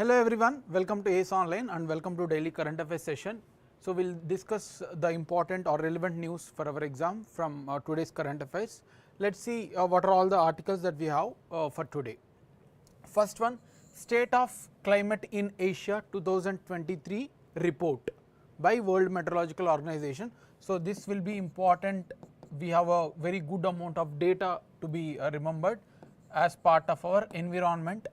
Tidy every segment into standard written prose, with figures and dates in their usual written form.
Hello everyone, welcome to ACE Online and welcome to daily current affairs session. So, we will discuss the important or relevant news for our exam from today's current affairs. Let us see what are all the articles that we have for today. First one, State of Climate in Asia 2023 report by World Meteorological Organization. So, this will be important. We have a very good amount of data to be remembered as part of our environment.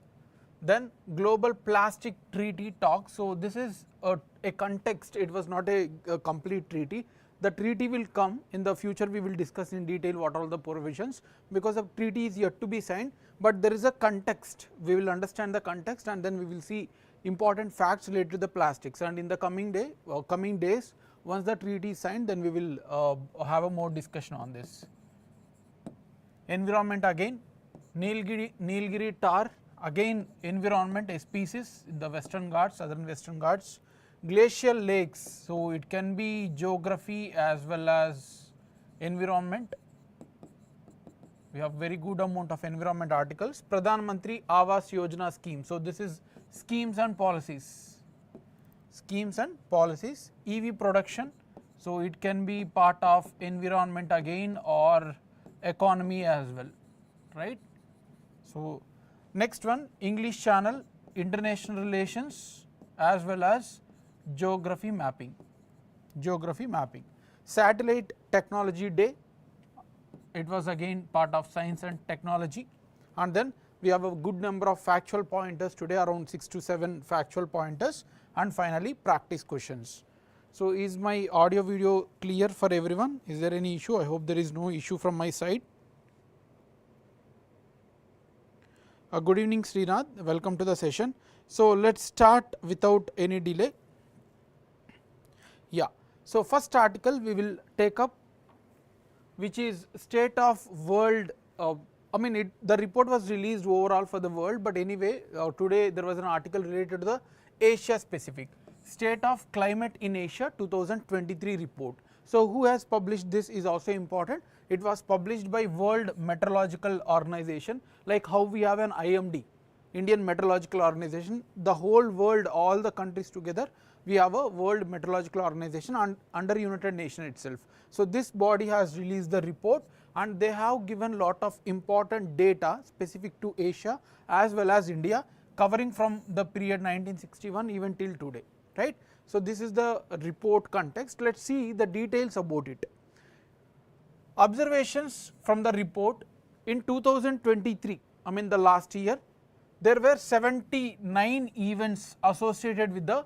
Then global plastic treaty talks. So, this is a context, it was not a complete treaty. The treaty will come in the future, we will discuss in detail what are all the provisions, because the treaty is yet to be signed, but there is a context, we will understand the context and then we will see important facts related to the plastics, and in the coming days once the treaty is signed, then we will have a more discussion on this. Environment again, Nilgiri tahr, again environment, a species in the Western Ghats, southern Western Ghats. Glacial lakes, so it can be geography as well as environment. We have very good amount of environment articles. Pradhan Mantri Awas Yojana scheme, so this is schemes and policies. EV production, so it can be part of environment again or economy as well, right. So, next one, English Channel, international relations as well as geography mapping. Satellite Technology Day, it was again part of science and technology, and then we have a good number of factual pointers today, around 6 to 7 factual pointers, and finally practice questions. So, is my audio video clear for everyone? Is there any issue? I hope there is no issue from my side. Good evening Srinath, welcome to the session. So, let us start without any delay. Yeah. So, first article we will take up, which is state of world, the report was released overall for the world, but anyway today there was an article related to the Asia specific, state of climate in Asia 2023 report. So, who has published this is also important. It was published by World Meteorological Organization, like how we have an IMD, Indian Meteorological Organization, the whole world, all the countries together, we have a World Meteorological Organization under United Nations itself. So, this body has released the report and they have given lot of important data specific to Asia as well as India, covering from the period 1961 even till today, right. So, this is the report context. Let us see the details about it. Observations from the report in 2023, the last year, there were 79 events associated with the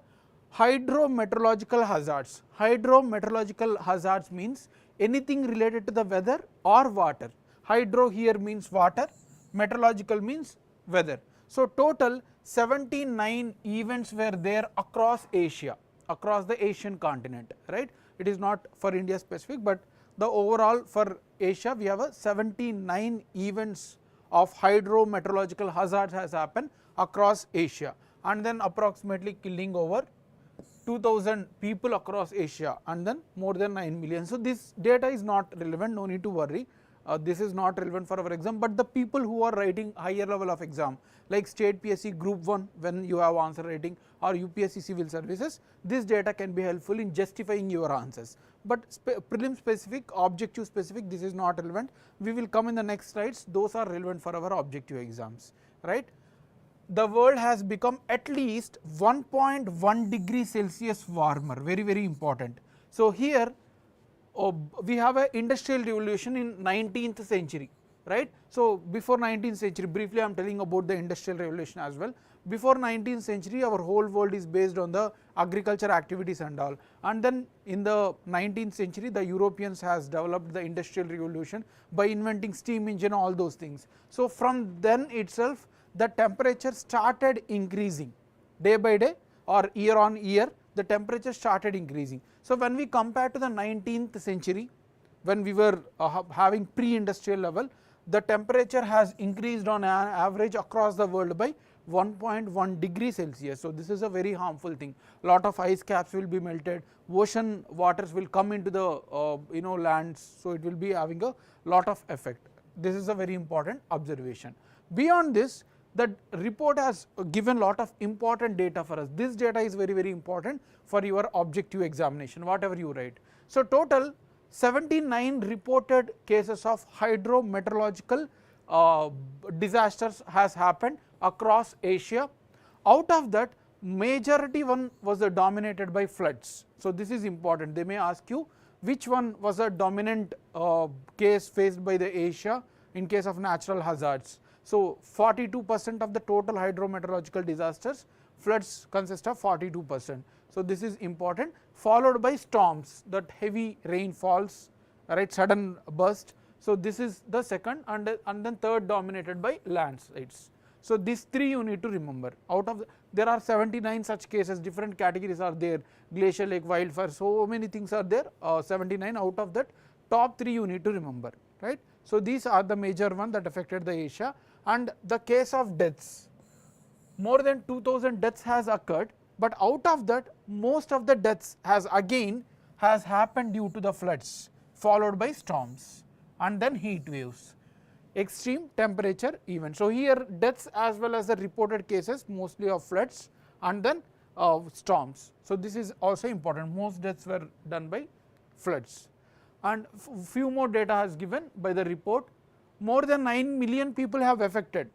hydrometeorological hazards. Hydrometeorological hazards means anything related to the weather or water. Hydro here means water, meteorological means weather. So, total 79 events were there across Asia, across the Asian continent, right. It is not for India specific, but the overall for Asia we have a 79 events of hydrometeorological hazards has happened across Asia, and then approximately killing over 2000 people across Asia and then more than 9 million. So, this data is not relevant, no need to worry. This is not relevant for our exam, but the people who are writing higher level of exam like state PSC group 1 when you have answer writing or UPSC civil services, this data can be helpful in justifying your answers, but prelim specific, objective specific, this is not relevant. We will come in the next slides, those are relevant for our objective exams, right. The world has become at least 1.1 degree Celsius warmer, very important. So, here we have a industrial revolution in 19th century, right. So, before 19th century, briefly I am telling about the industrial revolution as well. Before 19th century, our whole world is based on the agriculture activities and all, and then in the 19th century the Europeans has developed the industrial revolution by inventing steam engine, all those things. So, from then itself the temperature started increasing day by day or year on year, the temperature started increasing. So, when we compare to the 19th century, when we were having pre-industrial level, the temperature has increased on an average across the world by 1.1 degree Celsius. So, this is a very harmful thing. Lot of ice caps will be melted, ocean waters will come into the lands, so it will be having a lot of effect. This is a very important observation. Beyond this, the report has given lot of important data for us. This data is very important for your objective examination, whatever you write. So, total 79 reported cases of hydrometeorological disasters has happened across Asia. Out of that, majority one was dominated by floods. So, this is important. They may ask you which one was a dominant case faced by the Asia in case of natural hazards. So, 42% of the total hydrometeorological disasters, floods consist of 42%. So, this is important, followed by storms, that heavy rainfalls, right, sudden burst. So, this is the second, and then third dominated by landslides. So, these three you need to remember. Out of there are 79 such cases, different categories are there, glacial lake, wildfire, so many things are there, 79. Out of that, top 3 you need to remember, right. So, these are the major one that affected the Asia. And the case of deaths, more than 2000 deaths has occurred, but out of that, most of the deaths has happened due to the floods, followed by storms and then heat waves, extreme temperature events. So, here deaths as well as the reported cases mostly of floods and then storms. So, this is also important, most deaths were done by floods. And few more data has given by the report. More than 9 million people have affected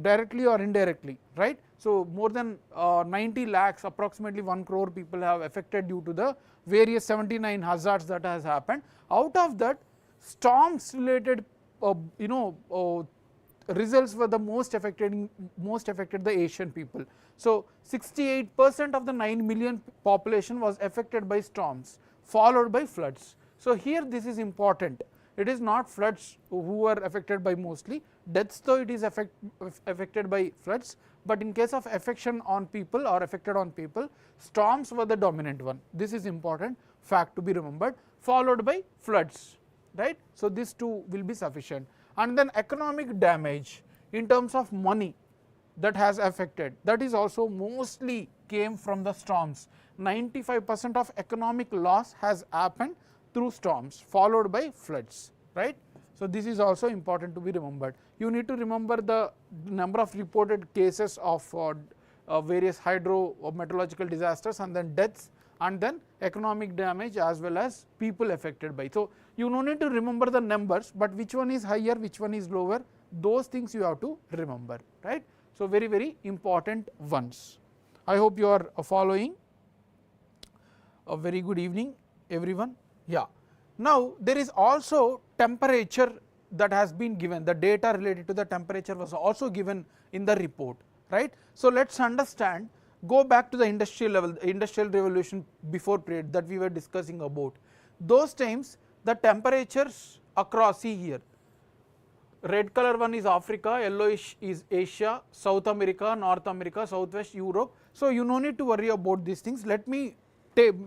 directly or indirectly, right. So, more than 90 lakhs, approximately 1 crore people have affected due to the various 79 hazards that has happened. Out of that, storms related results were the most affected the Asian people. So, 68% of the 9 million population was affected by storms, followed by floods. So, here this is important. It is not floods who were affected by mostly deaths, though it is affected by floods, but in case of affection on people or affected on people, storms were the dominant one. This is important fact to be remembered, followed by floods, right. So, these two will be sufficient. And then economic damage in terms of money that has affected, that is also mostly came from the storms. 95% of economic loss has happened through storms, followed by floods, right. So, this is also important to be remembered. You need to remember the number of reported cases of various hydrometeorological disasters and then deaths and then economic damage as well as people affected by. So, you no need to remember the numbers, but which one is higher, which one is lower, those things you have to remember, right. So, very important ones. I hope you are following. A very good evening everyone. Yeah. Now, there is also temperature that has been given, the data related to the temperature was also given in the report, right. So, let us understand, go back to the industrial level, industrial revolution before period that we were discussing about. Those times the temperatures across, see here, red color one is Africa, yellowish is Asia, South America, North America, Southwest Europe. So, you no need to worry about these things. Let me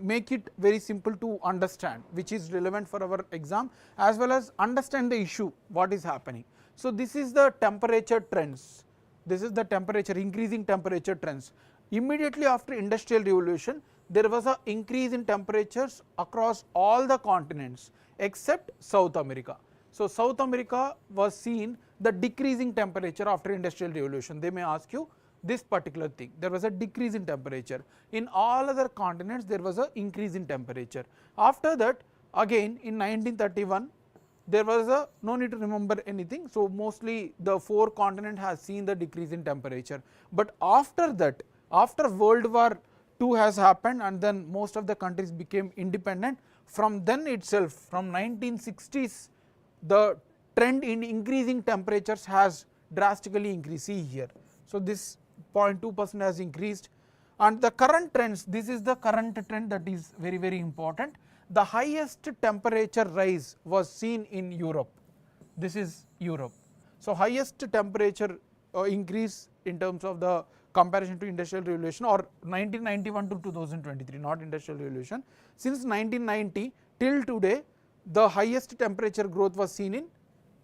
make it very simple to understand, which is relevant for our exam as well as understand the issue what is happening. So, this is the temperature trends, this is the temperature, increasing temperature trends. Immediately after industrial revolution, there was a increase in temperatures across all the continents except South America. So, South America was seen the decreasing temperature after industrial revolution. They may ask you this particular thing, there was a decrease in temperature. In all other continents there was a increase in temperature. After that, again in 1931 there was a, no need to remember anything. So, mostly the 4 continent has seen the decrease in temperature, but after that, after World War II has happened and then most of the countries became independent, from then itself from 1960s the trend in increasing temperatures has drastically increased, see here. So, this 0.2% has increased, and the current trends, this is the current trend that is very important. The highest temperature rise was seen in Europe, this is Europe. So, highest temperature increase in terms of the comparison to industrial revolution or 1991 to 2023, not industrial revolution. Since 1990 till today, the highest temperature growth was seen in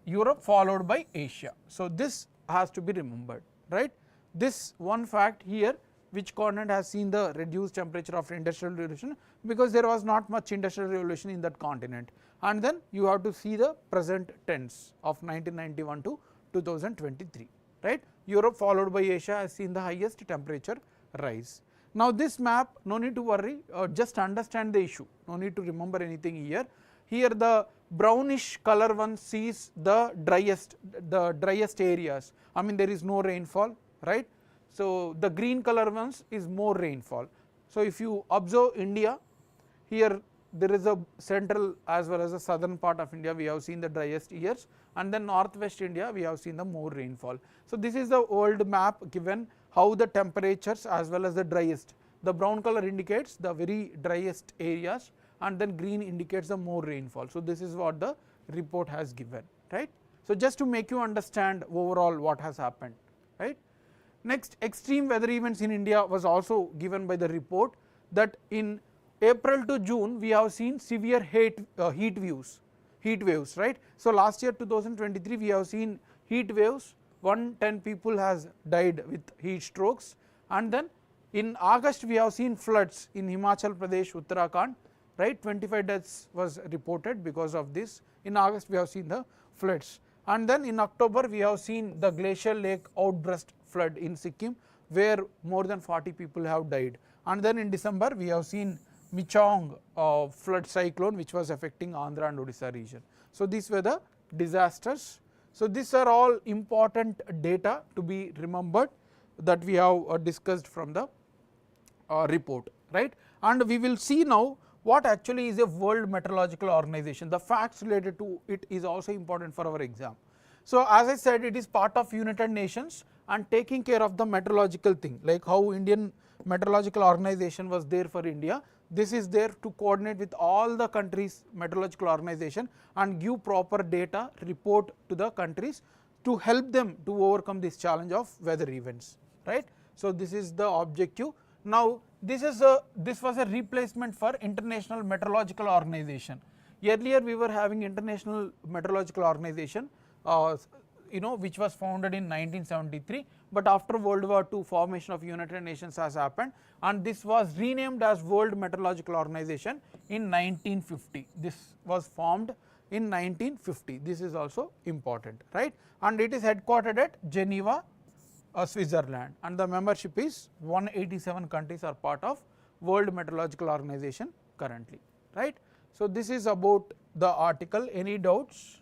Europe, followed by Asia. So, this has to be remembered, right. This one fact here, which continent has seen the reduced temperature after industrial revolution, because there was not much industrial revolution in that continent, and then you have to see the present trends of 1991 to 2023. right. Europe followed by Asia has seen the highest temperature rise. Now this map, no need to worry, just understand the issue, no need to remember anything here. Here the brownish color one sees the driest areas, I mean there is no rainfall, right. So the green color ones is more rainfall. So if you observe India, here there is a central as well as the southern part of India we have seen the driest years, and then northwest India we have seen the more rainfall. So this is the old map given how the temperatures as well as the driest, the brown color indicates the very driest areas and then green indicates the more rainfall. So this is what the report has given, right. So just to make you understand overall what has happened, right. Next, extreme weather events in India was also given by the report, that in April to June we have seen severe heat waves, right. So last year 2023 we have seen heat waves, 110 people has died with heat strokes, and then in August we have seen floods in Himachal Pradesh, Uttarakhand, right, 25 deaths was reported because of this. In August we have seen the floods, and then in October we have seen the Glacial Lake outburst flood in Sikkim where more than 40 people have died, and then in December we have seen Michong flood cyclone which was affecting Andhra and Odisha region. So these were the disasters. So these are all important data to be remembered that we have discussed from the report, right. And we will see now what actually is a World Meteorological Organization. The facts related to it is also important for our exam. So as I said, it is part of United Nations and taking care of the meteorological thing, like how Indian Meteorological Organization was there for India. This is there to coordinate with all the countries meteorological organization and give proper data report to the countries to help them to overcome this challenge of weather events, right. So this is the objective. Now this was a replacement for International Meteorological Organization. Earlier we were having International Meteorological Organization, which was founded in 1973, but after World War II formation of United Nations has happened, and this was renamed as World Meteorological Organization in 1950. This was formed in 1950. This is also important, right, and it is headquartered at Geneva, Switzerland, and the membership is 187 countries are part of World Meteorological Organization currently, right. So this is about the article. Any doubts?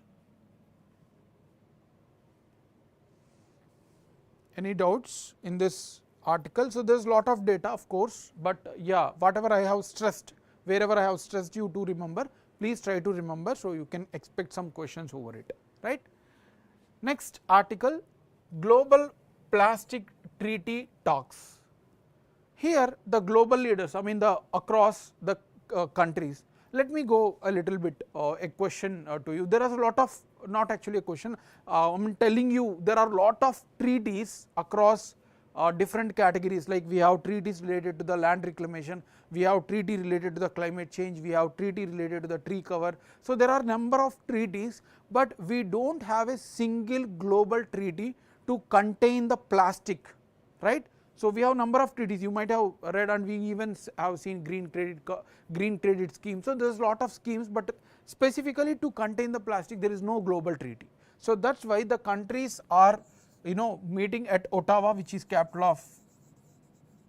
Any doubts in this article? So there is lot of data of course, but yeah, whatever I have stressed, wherever I have stressed you to remember, please try to remember, so you can expect some questions over it, right. Next article, Global Plastic Treaty talks. Here the global leaders, I mean the across the countries. Let me go a little bit a question to you. There is a lot of, not actually a question, I am telling you there are lot of treaties across different categories, like we have treaties related to the land reclamation, we have treaty related to the climate change, we have treaty related to the tree cover. So there are number of treaties, but we do not have a single global treaty to contain the plastic, right. So we have number of treaties, you might have read, and we even have seen green credit scheme. So there is lot of schemes, but specifically to contain the plastic there is no global treaty. So that is why the countries are meeting at Ottawa, which is capital of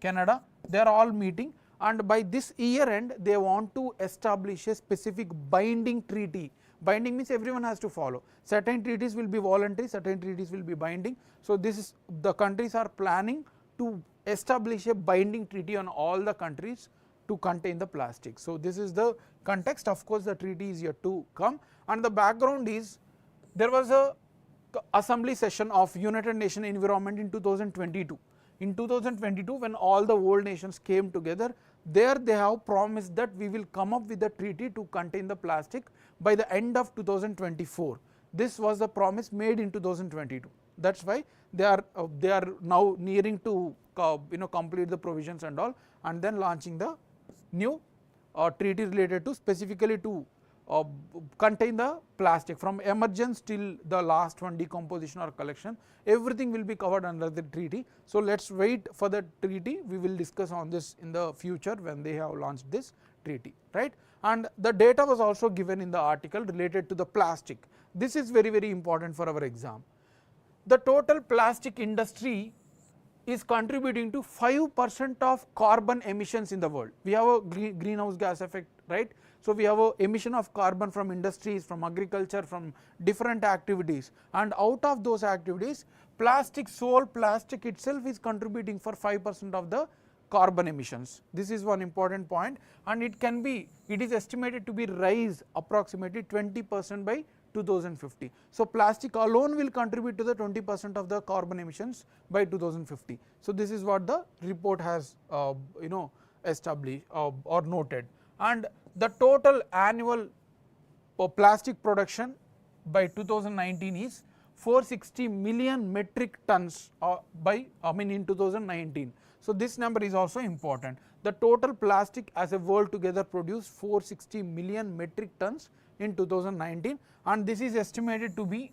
Canada. They are all meeting, and by this year end they want to establish a specific binding treaty. Binding means everyone has to follow. Certain treaties will be voluntary, certain treaties will be binding. So this is, the countries are planning to establish a binding treaty on all the countries to contain the plastic. So this is the context. Of course the treaty is yet to come, and the background is there was a assembly session of United Nations Environment in 2022. In 2022, when all the world nations came together, there they have promised that we will come up with a treaty to contain the plastic by the end of 2024. This was the promise made in 2022. That is why they are now nearing to complete the provisions and all, and then launching the new treaty related to specifically to contain the plastic from emergence till the last one, decomposition or collection. Everything will be covered under the treaty. So let us wait for the treaty. We will discuss on this in the future when they have launched this treaty, right. And the data was also given in the article related to the plastic. This is very important for our exam. the total plastic industry is contributing to 5% of carbon emissions in the world. We have a greenhouse gas effect, right? So we have a emission of carbon from industries, from agriculture, from different activities, and out of those activities sole plastic itself is contributing for 5% of the carbon emissions. This is one important point, and it is estimated to be rise approximately 20% by 2050. So plastic alone will contribute to the 20% of the carbon emissions by 2050. So this is what the report has established or noted, and the total annual plastic production by 2019 is 460 million metric tons in 2019. So this number is also important. The total plastic as a world together produced 460 million metric tons in 2019, and this is estimated to be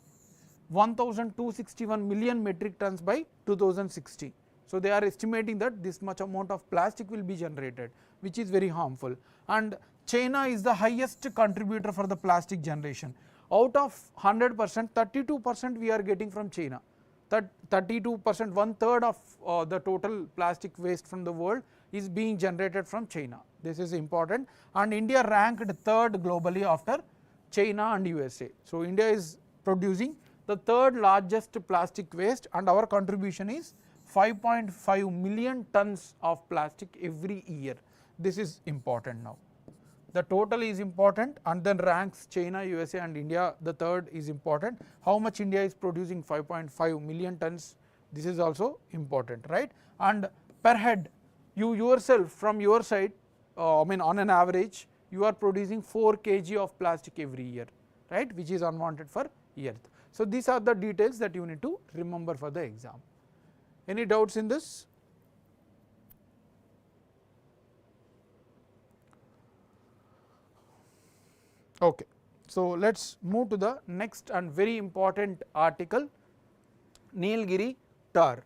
1261 million metric tons by 2060. So they are estimating that this much amount of plastic will be generated, which is very harmful. And China is the highest contributor for the plastic generation. Out of 100%, 32% we are getting from China. 32%, one third of the total plastic waste from the world is being generated from China. This is important, and India ranked third globally after China and USA. So India is producing the third largest plastic waste, and our contribution is 5.5 million tons of plastic every year. This is important now. The total is important, and then ranks China, USA and India, the third is important. How much India is producing? 5.5 million tons. This is also important, right? And per head, you yourself from your side, on an average, you are producing 4 kg of plastic every year, right, which is unwanted for earth. So these are the details that you need to remember for the exam. Any doubts in this? Okay. So let's move to the next and very important article, Nilgiri tar.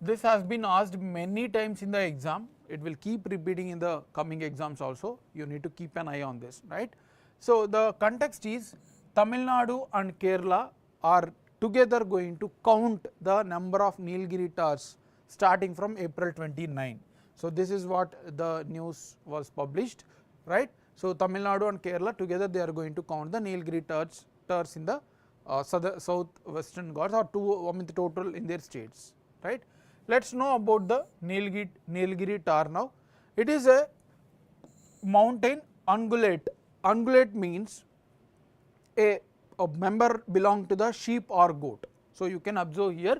This has been asked many times in the exam. It will keep repeating in the coming exams also. You need to keep an eye on this, right? So the context is Tamil Nadu and Kerala are together going to count the number of Nilgiri tars starting from April 29. So this is what the news was published, right? So Tamil Nadu and Kerala together they are going to count the Nilgiri tars in the south western Ghats, or the total in their states, right? Let us know about the Nilgiri tar now. It is a mountain ungulate. Ungulate means a member belong to the sheep or goat. So you can observe here,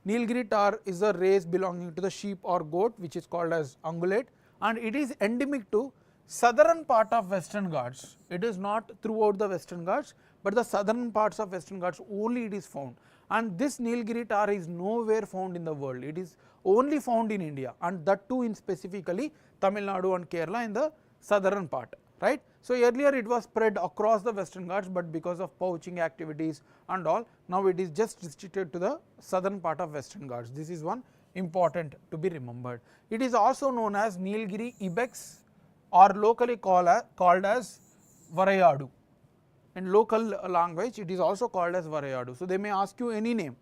Nilgiri tar is a race belonging to the sheep or goat, which is called as ungulate, and it is endemic to southern part of Western Ghats. It is not throughout the Western Ghats, but the southern parts of Western Ghats only it is found. And this Nilgiri tar is nowhere found in the world. It is only found in India, and that too in specifically Tamil Nadu and Kerala in the southern part, right. So earlier it was spread across the Western Ghats, but because of poaching activities and all, now it is just restricted to the southern part of Western Ghats. This is one important to be remembered. It is also known as Nilgiri ibex, or locally called as Varayadu. In local language it is also called as Varayadu. So they may ask you any name,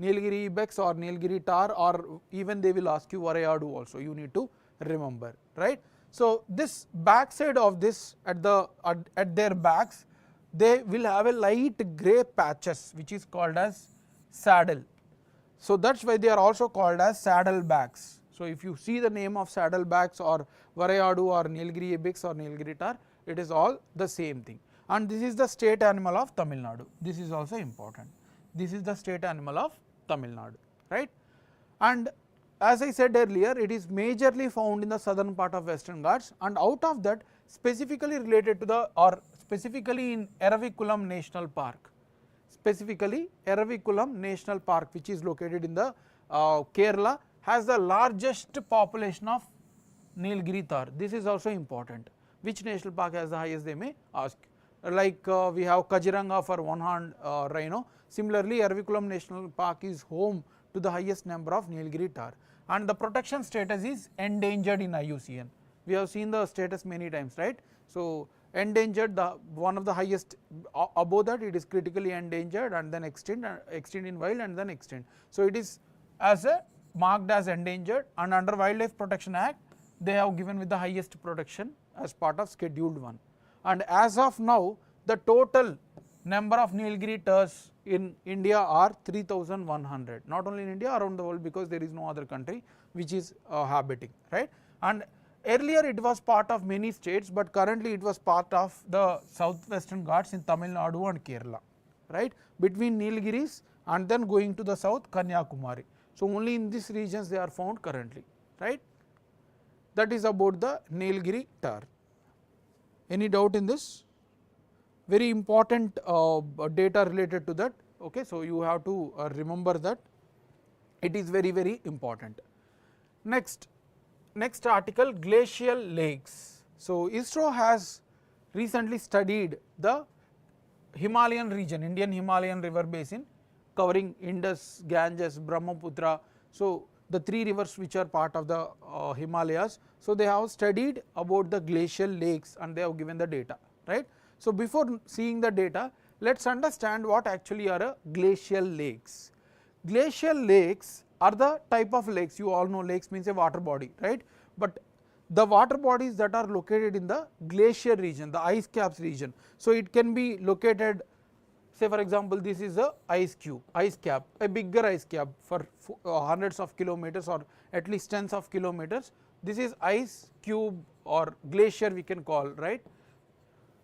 Nilgiri ibex or Nilgiri tar, or even they will ask you Varayadu also, you need to remember, right. So this backside of this, at their backs they will have a light grey patches which is called as saddle. So that is why they are also called as saddle backs. So if you see the name of saddle backs or Varayadu or Nilgiri ibex or Nilgiri tar, it is all the same thing. And this is the state animal of Tamil Nadu. This is also important. This is the state animal of Tamil Nadu, right. And as I said earlier, it is majorly found in the southern part of Western Ghats, and out of that specifically related to the, or specifically in Eravikulam National Park, which is located in the Kerala, has the largest population of Nilgiri tar. This is also important. Which national park has the highest, they may ask. Like we have Kaziranga for one-horned rhino. Similarly, Eravikulam National Park is home to the highest number of Nilgiri tar, and the protection status is endangered in IUCN. We have seen the status many times, right. So endangered, the one of the highest, above that it is critically endangered and then extinct in wild and then extinct. So, it is as a marked as endangered, and under Wildlife Protection Act they have given with the highest protection as part of scheduled 1. And as of now the total number of Nilgiri tahrs in India are 3,100, not only in India, around the world, because there is no other country which is habiting, right. And earlier it was part of many states, but currently it was part of the southwestern Ghats in Tamil Nadu and Kerala, right, between Nilgiris and then going to the south Kanyakumari. So, only in these regions they are found currently, right. That is about the Nilgiri tahr. Any doubt in this? Very important data related to that. Okay, so, you have to remember that it is very, very important. Next article, glacial lakes. So, ISRO has recently studied the Himalayan region, Indian Himalayan river basin covering Indus, Ganges, Brahmaputra. So, the 3 rivers which are part of the Himalayas. So, they have studied about the glacial lakes and they have given the data, right. So, before seeing the data, let us understand what actually are glacial lakes. Glacial lakes are the type of lakes, you all know lakes means a water body, right, but the water bodies that are located in the glacier region, the ice caps region. So, it can be located, say for example, this is a ice cap, a bigger ice cap for hundreds of kilometers or at least tens of kilometers. This is ice cube or glacier we can call, right.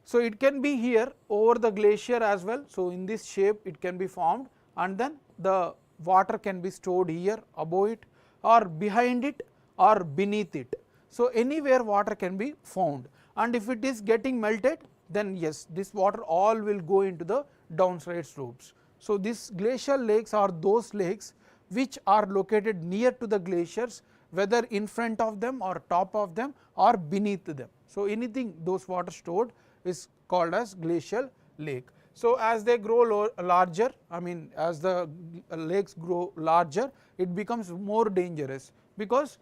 So, it can be here over the glacier as well. So, in this shape it can be formed, and then the water can be stored here above it or behind it or beneath it. So, anywhere water can be found, and if it is getting melted, then yes, this water all will go into the downstream slopes. So, these glacial lakes are those lakes which are located near to the glaciers, whether in front of them or top of them or beneath them. So, anything those water stored is called as glacial lake. So, as they grow larger, I mean as the lakes grow larger, it becomes more dangerous, because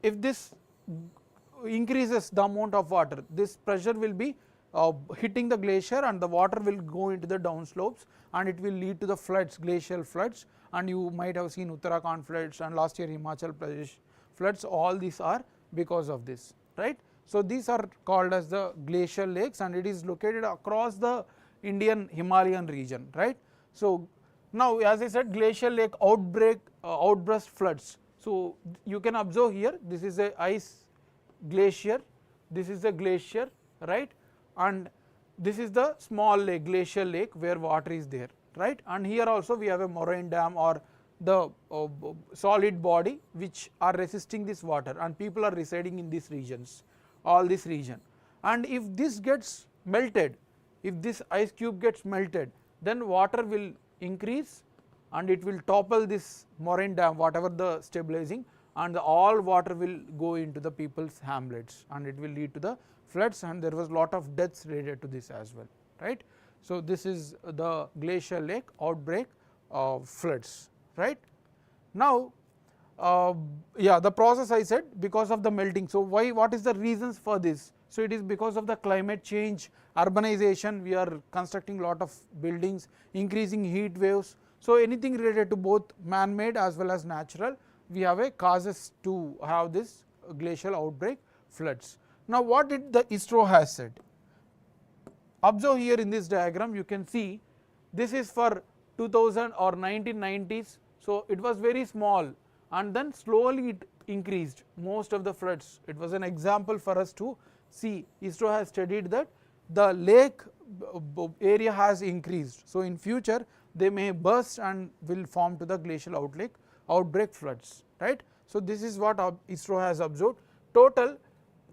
if this increases the amount of water, this pressure will be hitting the glacier and the water will go into the downslopes and it will lead to the floods, glacial floods, and you might have seen Uttarakhand floods and last year Himachal Pradesh floods, all these are because of this, right. So, these are called as the glacial lakes and it is located across the Indian Himalayan region, right. So, now as I said, glacial lake outburst floods. So, you can observe here, this is a ice glacier, this is a glacier, right, and this is the small lake, glacial lake, where water is there, right, and here also we have a moraine dam or the solid body which are resisting this water, and people are residing in these regions, all this region. And if this gets melted, if this ice cube gets melted, then water will increase and it will topple this moraine dam, whatever the stabilizing, and all water will go into the people's hamlets and it will lead to the floods, and there was lot of deaths related to this as well, right. So, this is the glacial lake outbreak of floods, right. Now, the process I said because of the melting. So, what is the reasons for this? So, it is because of the climate change, urbanization, we are constructing lot of buildings, increasing heat waves. So, anything related to both man made as well as natural, we have a causes to have this glacial outbreak floods. Now, what did the ISRO has said? Observe here in this diagram, you can see this is for 2000 or 1990s. So, it was very small and then slowly it increased most of the floods. It was an example for us to see. ISRO has studied that the lake area has increased. So, in future they may burst and will form to the glacial outbreak floods, right. So, this is what ISRO has observed. Total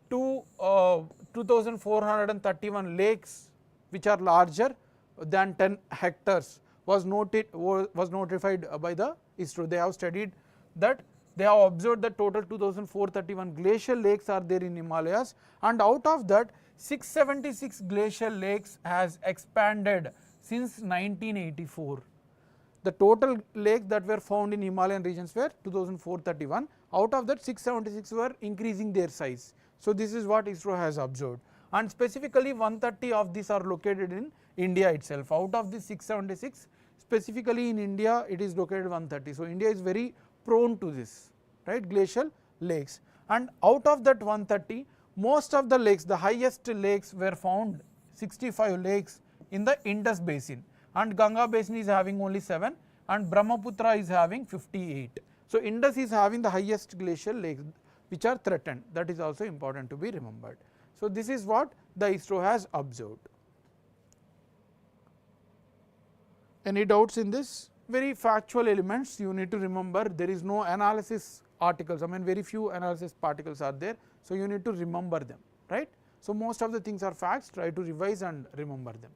2,431 lakes which are larger than 10 hectares was notified by the ISRO. They have studied that, they have observed that total 2,431 glacial lakes are there in Himalayas, and out of that 676 glacial lakes has expanded since 1984. The total lakes that were found in Himalayan regions were 2,431, out of that 676 were increasing their size. So, this is what ISRO has observed, and specifically 130 of these are located in India itself. Out of the 676, specifically in India it is located 130. So, India is very prone to this, right, glacial lakes, and out of that 130, most of the lakes, the highest lakes were found 65 lakes in the Indus basin, and Ganga basin is having only 7 and Brahmaputra is having 58. So, Indus is having the highest glacial lakes which are threatened, that is also important to be remembered. So, this is what the ISRO has observed. Any doubts in this? Very factual elements you need to remember. There is no analysis articles, I mean very few analysis particles are there. So, you need to remember them, right. So, most of the things are facts, try to revise and remember them.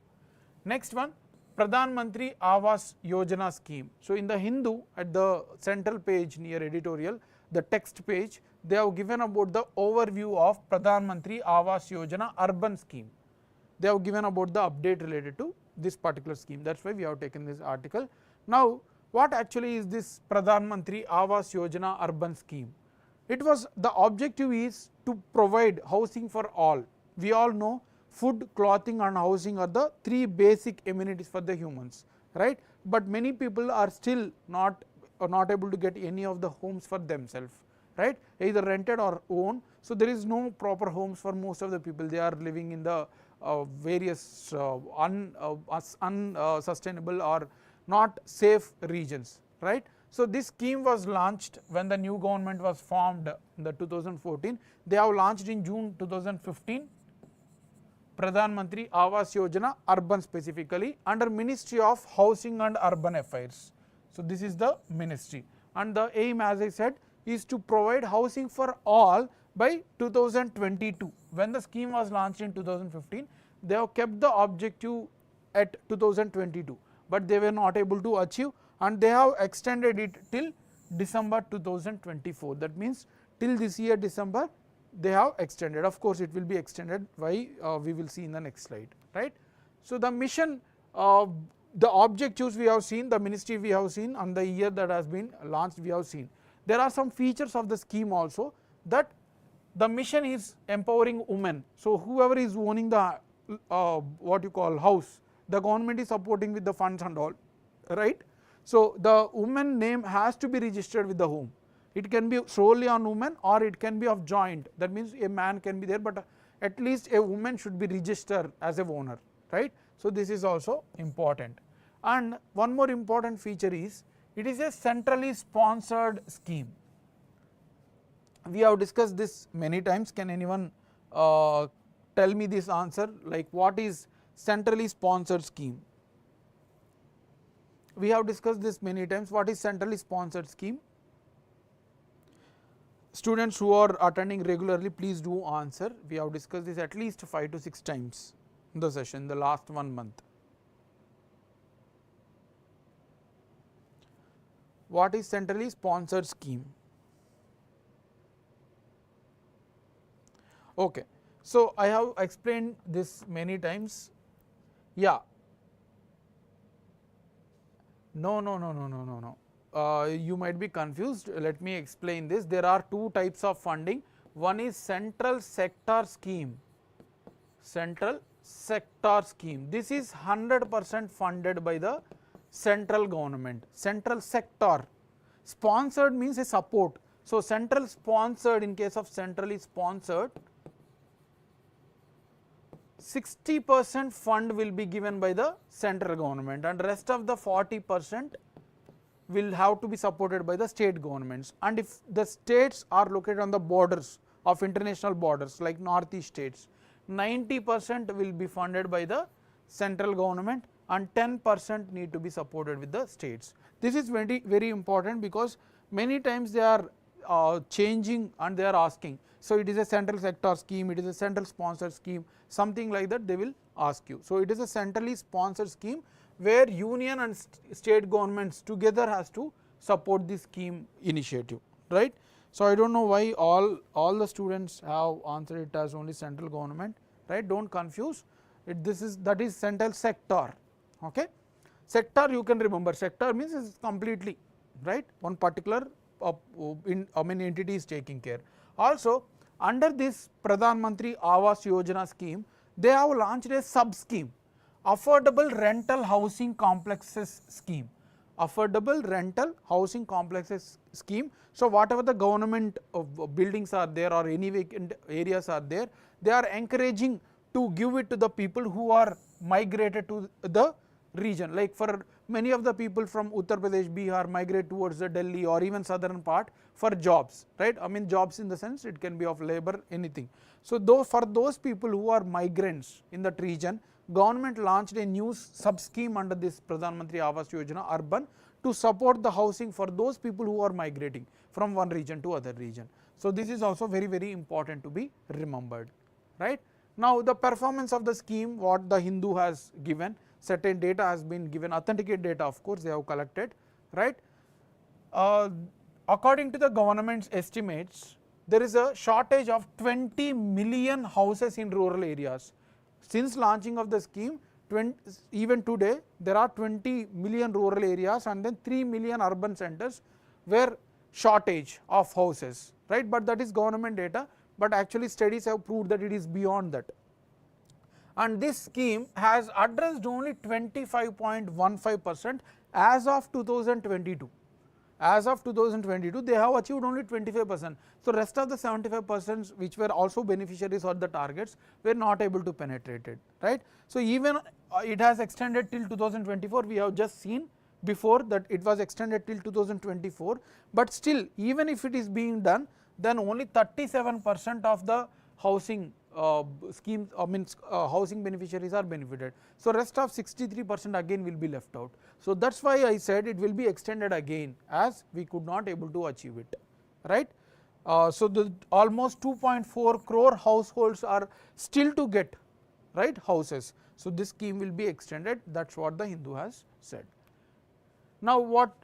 Next one, Pradhan Mantri Awas Yojana scheme. So, in the Hindu at the central page near editorial, the text page, they have given about the overview of Pradhan Mantri Awas Yojana urban scheme. They have given about the update related to this particular scheme, that is why we have taken this article. Now, what actually is this Pradhan Mantri Awas Yojana urban scheme? It was, the objective is to provide housing for all. We all know food, clothing and housing are the 3 basic amenities for the humans, right, but many people are still not able to get any of the homes for themselves, right, either rented or owned. So, there is no proper homes for most of the people, they are living in the various unsustainable or not safe regions, right. So, this scheme was launched when the new government was formed in the 2014. They have launched in June 2015 Pradhan Mantri Awas Yojana urban specifically under Ministry of Housing and Urban Affairs. So, this is the ministry, and the aim, as I said, is to provide housing for all by 2022. When the scheme was launched in 2015, they have kept the objective at 2022, but they were not able to achieve, and they have extended it till December 2024. That means till this year December they have extended. Of course, it will be extended, why we will see in the next slide, right. So, the mission, the objectives we have seen, the ministry we have seen, and the year that has been launched we have seen. There are some features of the scheme also, that the mission is empowering women. So, whoever is owning the what you call house, the government is supporting with the funds and all, right. So, the woman name has to be registered with the home. It can be solely on woman or it can be of joint, that means a man can be there, but at least a woman should be registered as a owner, right. So, this is also important. And one more important feature is, it is a centrally sponsored scheme. We have discussed this many times. Can anyone tell me this answer, like what is centrally sponsored scheme? We have discussed this many times. What is centrally sponsored scheme? Students who are attending regularly, please do answer. We have discussed this at least 5 to 6 times in the session, the last 1 month. What is centrally sponsored scheme? Okay. So, I have explained this many times. Yeah. No. You might be confused. Let me explain this. There are 2 types of funding. One is central sector scheme. Central sector scheme. This is 100% funded by the central government. Central sector. Sponsored means a support. So, central sponsored, in case of centrally sponsored, 60% fund will be given by the central government, and rest of the 40% will have to be supported by the state governments. And if the states are located on the borders of international borders like northeast states, 90% will be funded by the central government and 10% need to be supported with the states. This is very important, because many times they are changing and they are asking. So, it is a central sector scheme, it is a central sponsored scheme, something like that they will ask you. So, it is a centrally sponsored scheme where union and state governments together has to support this scheme initiative, right. So, I do not know why all the students have answered it as only central government, right. Do not confuse it, that is central sector. Okay. Sector you can remember, sector means is completely, right, one particular entity is taking care. Also, Under this Pradhan Mantri Awas Yojana scheme, they have launched a sub scheme, affordable rental housing complexes scheme. Affordable rental housing complexes scheme. So, whatever the government buildings are there or any vacant areas are there, they are encouraging to give it to the people who are migrated to the region. Like for many of the people from Uttar Pradesh, Bihar migrate towards the Delhi or even southern part for jobs, right. I mean jobs in the sense it can be of labor, anything. So, though for those people who are migrants in that region, government launched a new sub scheme under this Pradhan Mantri Awas Yojana Urban to support the housing for those people who are migrating from one region to other region. So, this is also very important to be remembered, right. Now, the performance of the scheme, what the Hindu has given, certain data has been given, authenticate data of course they have collected, right. According to the government's estimates, there is a shortage of 20 million houses in rural areas. Since launching of the scheme, even today there are 20 million rural areas and then 3 million urban centers where shortage of houses, right, but that is government data, but actually studies have proved that it is beyond that. And this scheme has addressed only 25.15% as of 2022. As of 2022, they have achieved only 25%. So, rest of the 75% which were also beneficiaries or the targets were not able to penetrate it, right. So, even it has extended till 2024, we have just seen before that it was extended till 2024, but still even if it is being done, then only 37% of the housing schemes, housing beneficiaries are benefited. So, rest of 63% again will be left out. So, that is why I said it will be extended again as we could not able to achieve it, right. So, the almost 2.4 crore households are still to get, right, houses. So, this scheme will be extended, that is what the Hindu has said. Now, what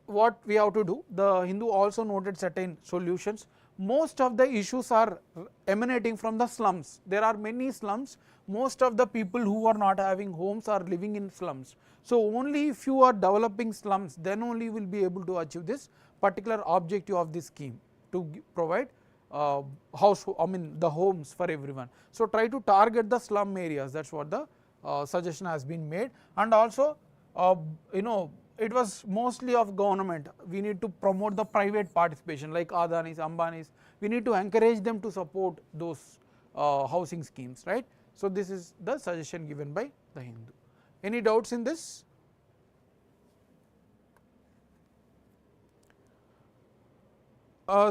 we have to do, the Hindu also noted certain solutions. Most of the issues are emanating from the slums. There are many slums, most of the people who are not having homes are living in slums. So, only if you are developing slums, then only you will be able to achieve this particular objective of this scheme to provide the homes for everyone. So, try to target the slum areas, that is what the suggestion has been made. And also it was mostly of government, we need to promote the private participation like Adanis, Ambanis, we need to encourage them to support those housing schemes, right. So, this is the suggestion given by the Hindu. Any doubts in this?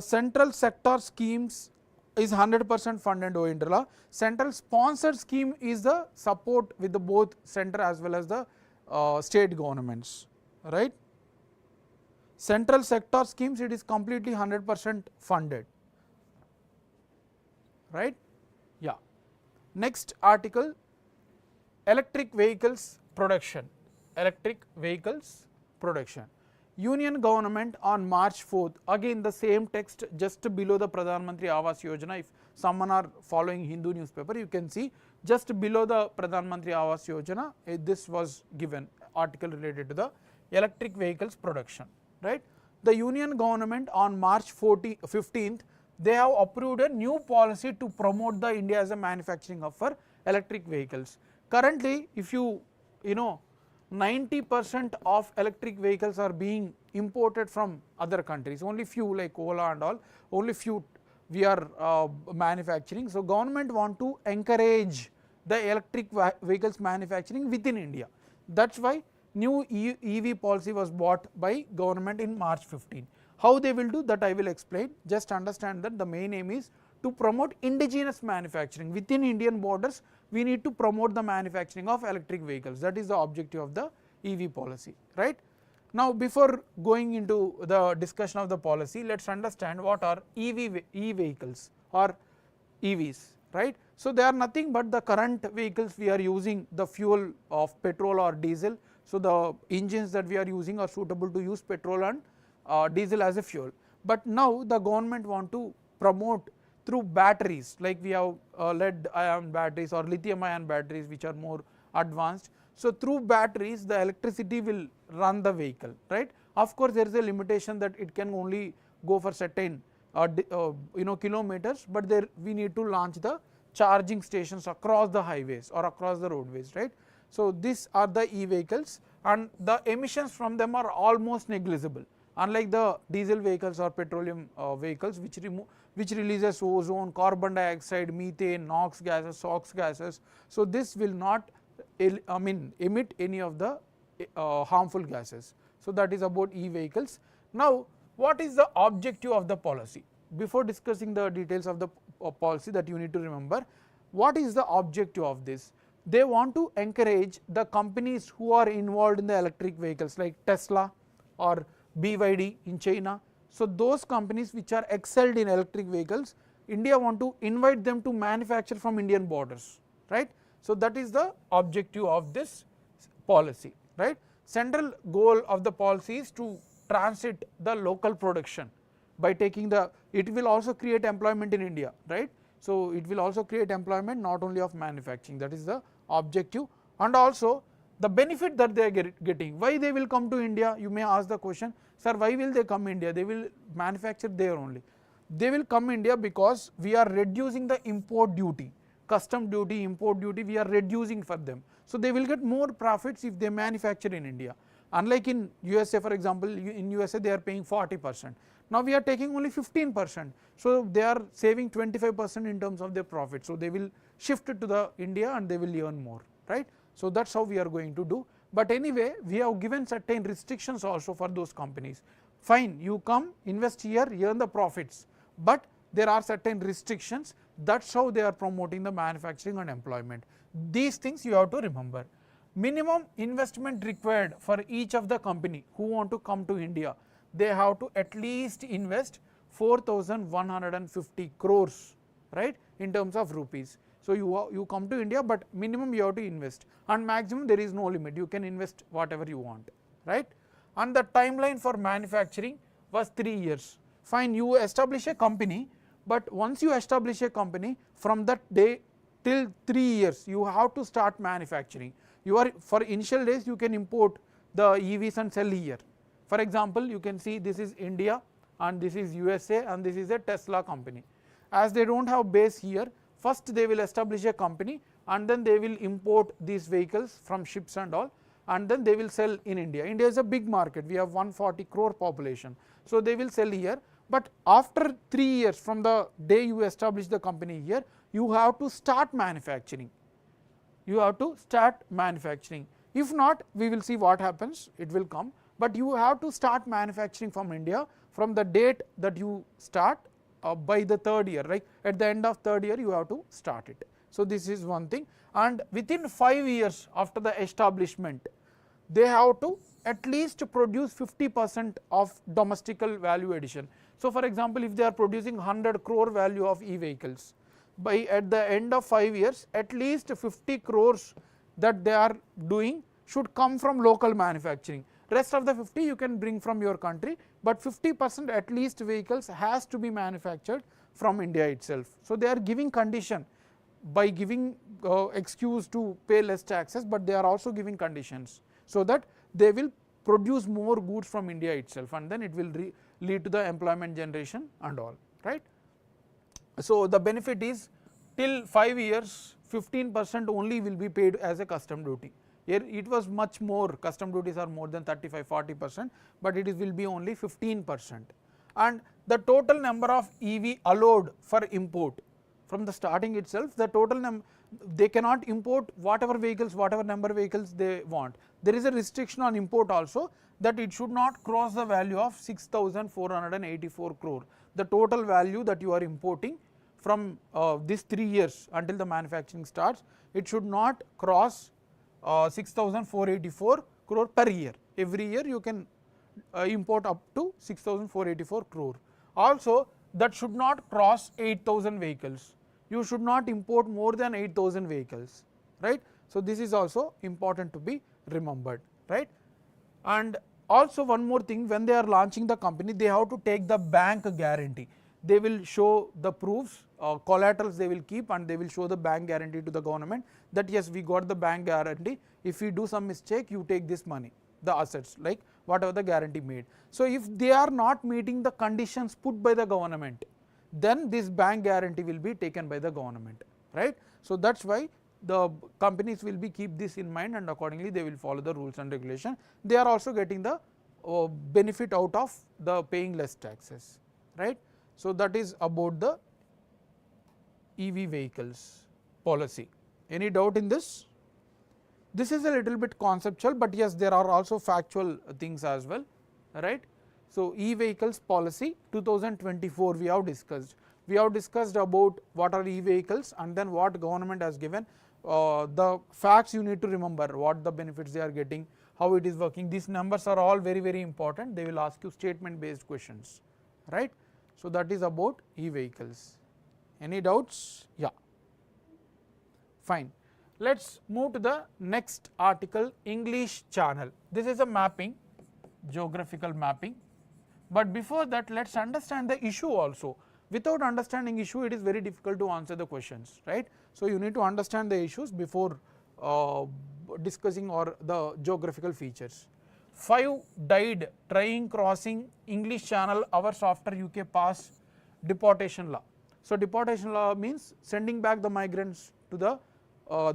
Central sector schemes is 100% funded Indra. Central sponsored scheme is the support with the both center as well as the state governments, right. Central sector schemes, it is completely 100% funded, right. Yeah. Next article, electric vehicles production. Electric vehicles production. Union government on March 4th, again the same text just below the Pradhan Mantri Awas Yojana. If someone are following Hindu newspaper, you can see just below the Pradhan Mantri Awas Yojana, this was given article related to the electric vehicles production, right. The Union government on March 15th, they have approved a new policy to promote the India as a manufacturing hub for electric vehicles. Currently, if you 90% of electric vehicles are being imported from other countries, only few like Ola and all, only few we are manufacturing. So, government want to encourage the electric vehicles manufacturing within India. That is why new EV policy was brought by government in March 15. How they will do that I will explain, just understand that the main aim is to promote indigenous manufacturing within Indian borders. We need to promote the manufacturing of electric vehicles, that is the objective of the EV policy, right. Now, before going into the discussion of the policy, let us understand what are e-vehicles or EVs, right. So, they are nothing but the current vehicles we are using the fuel of petrol or diesel. So, the engines that we are using are suitable to use petrol and diesel as a fuel, but now the government want to promote through batteries, like we have lead ion batteries or lithium ion batteries which are more advanced. So, through batteries the electricity will run the vehicle, right. Of course, there is a limitation that it can only go for certain kilometers, but there we need to launch the charging stations across the highways or across the roadways, right. So these are the e-vehicles, and the emissions from them are almost negligible, unlike the diesel vehicles or petroleum vehicles which releases ozone, carbon dioxide, methane, NOx gases, SOx gases. So this will not emit any of the harmful gases. So that is about e-vehicles. Now what is the objective of the policy? Before discussing the details of the policy, that you need to remember, what is the objective of this? They want to encourage the companies who are involved in the electric vehicles like Tesla or BYD in China. So those companies which are excelled in electric vehicles, India want to invite them to manufacture from Indian borders, right. So that is the objective of this policy, right. Central goal of the policy is to transit the local production by taking the, it will also create employment in India, right. So it will also create employment not only of manufacturing, that is the objective. And also the benefit that they are getting, why they will come to India? You may ask the question, sir, why will they come India? They will manufacture there only. They will come India because we are reducing the import duty, custom duty, import duty, we are reducing for them. So they will get more profits if they manufacture in India. Unlike in USA, for example, in USA they are paying 40%. Now we are taking only 15%. So they are saving 25% in terms of their profit. So they will shift it to the India and they will earn more, right. So that is how we are going to do. But anyway, we have given certain restrictions also for those companies. Fine, you come, invest here, earn the profits, but there are certain restrictions. That is how they are promoting the manufacturing and employment. These things you have to remember. Minimum investment required for each of the company who want to come to India, they have to at least invest 4,150 crores, right, in terms of rupees. So you come to India, but minimum you have to invest, and maximum there is no limit, you can invest whatever you want, right. And the timeline for manufacturing was 3 years. Fine, you establish a company, but once you establish a company, from that day till 3 years you have to start manufacturing. For initial days you can import the EVs and sell here. For example, you can see this is India and this is USA and this is a Tesla company. As they do not have base here, first they will establish a company and then they will import these vehicles from ships and all, and then they will sell in India. India is a big market, we have 140 crore population. So they will sell here, but after 3 years from the day you establish the company here, you have to start manufacturing. You have to start manufacturing. If not, we will see what happens, it will come, but you have to start manufacturing from India from the date that you start by the 3rd year, right. At the end of 3rd year you have to start it. So this is one thing, and within 5 years after the establishment, they have to at least produce 50% of domestical value addition. So for example, if they are producing 100 crore value of e-vehicles, by at the end of 5 years, at least 50 crores that they are doing should come from local manufacturing. Rest of the 50 you can bring from your country, but 50% at least vehicles has to be manufactured from India itself. So they are giving condition by giving excuse to pay less taxes, but they are also giving conditions so that they will produce more goods from India itself, and then it will lead to the employment generation and all, right. So the benefit is till 5 years 15% only will be paid as a custom duty. Here it was much more, custom duties are more than 35-40%, but it will be only 15%. And the total number of EV allowed for import from the starting itself, the total number, they cannot import whatever vehicles, whatever number of vehicles they want. There is a restriction on import also, that it should not cross the value of 6,484 crore. The total value that you are importing from these 3 years until the manufacturing starts, it should not cross 6,484 crore per year. Every year you can import up to 6,484 crore. Also that should not cross 8,000 vehicles. You should not import more than 8,000 vehicles, right. So this is also important to be remembered, right. And also one more thing, when they are launching the company, they have to take the bank guarantee. They will show the proofs, collaterals they will keep, and they will show the bank guarantee to the government that yes, we got the bank guarantee, if we do some mistake you take this money, the assets, like whatever the guarantee made. So if they are not meeting the conditions put by the government, then this bank guarantee will be taken by the government, right. So that is why the companies will be keep this in mind, and accordingly they will follow the rules and regulation. They are also getting the benefit out of the paying less taxes, right. So that is about the EV vehicles policy. Any doubt in this? This is a little bit conceptual, but yes, there are also factual things as well, right. So e-vehicles policy 2024 we have discussed. We have discussed about what are e-vehicles, and then what government has given, the facts you need to remember, what the benefits they are getting, how it is working. These numbers are all very, very important. They will ask you statement based questions, right. So that is about e-vehicles. Any doubts? Yeah, fine. Let us move to the next article, English Channel. This is a mapping, geographical mapping, but before that let us understand the issue also. Without understanding issue, it is very difficult to answer the questions, right. So you need to understand the issues before discussing or the geographical features. 5 died trying crossing English Channel hours after UK passed deportation law. So deportation law means sending back the migrants to the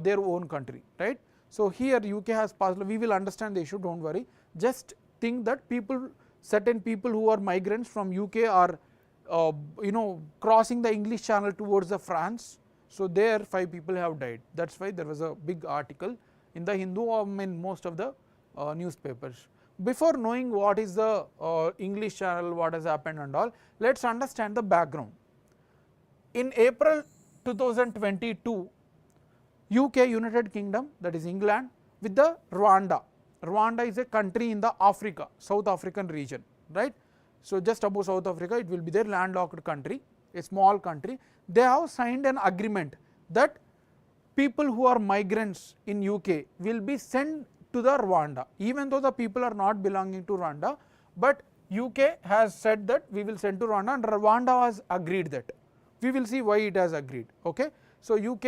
their own country, right. So here UK has passed, we will understand the issue, do not worry. Just think that people, certain people who are migrants from UK are crossing the English Channel towards the France. So there 5 people have died. That is why there was a big article in the Hindu or in most of the newspapers. Before knowing what is the English Channel, what has happened and all, let us understand the background. In April 2022, UK, United Kingdom, that is England, with the Rwanda. Rwanda is a country in the Africa, South African region, right. So just above South Africa, it will be their landlocked country, a small country. They have signed an agreement that people who are migrants in UK will be sent to the Rwanda, even though the people are not belonging to Rwanda, but UK has said that we will send to Rwanda, and Rwanda has agreed that. We will see why it has agreed, okay. So UK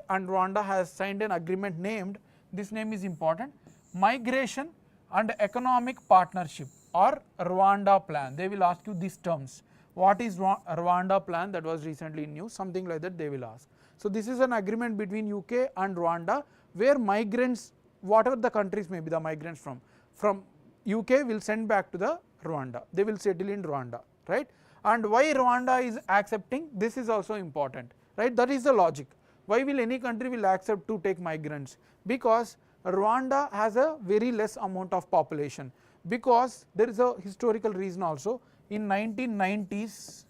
and Rwanda has signed an agreement named, this name is important, Migration and Economic Partnership or Rwanda Plan. They will ask you these terms. What is Rwanda Plan? That was recently in news, something like that they will ask. So this is an agreement between UK and Rwanda, where migrants, whatever the countries may be the migrants from UK will send back to the Rwanda. They will settle in Rwanda, right. And why Rwanda is accepting, this is also important, right. That is the logic. Why will any country will accept to take migrants? Because Rwanda has a very less amount of population, because there is a historical reason also. In 1990s,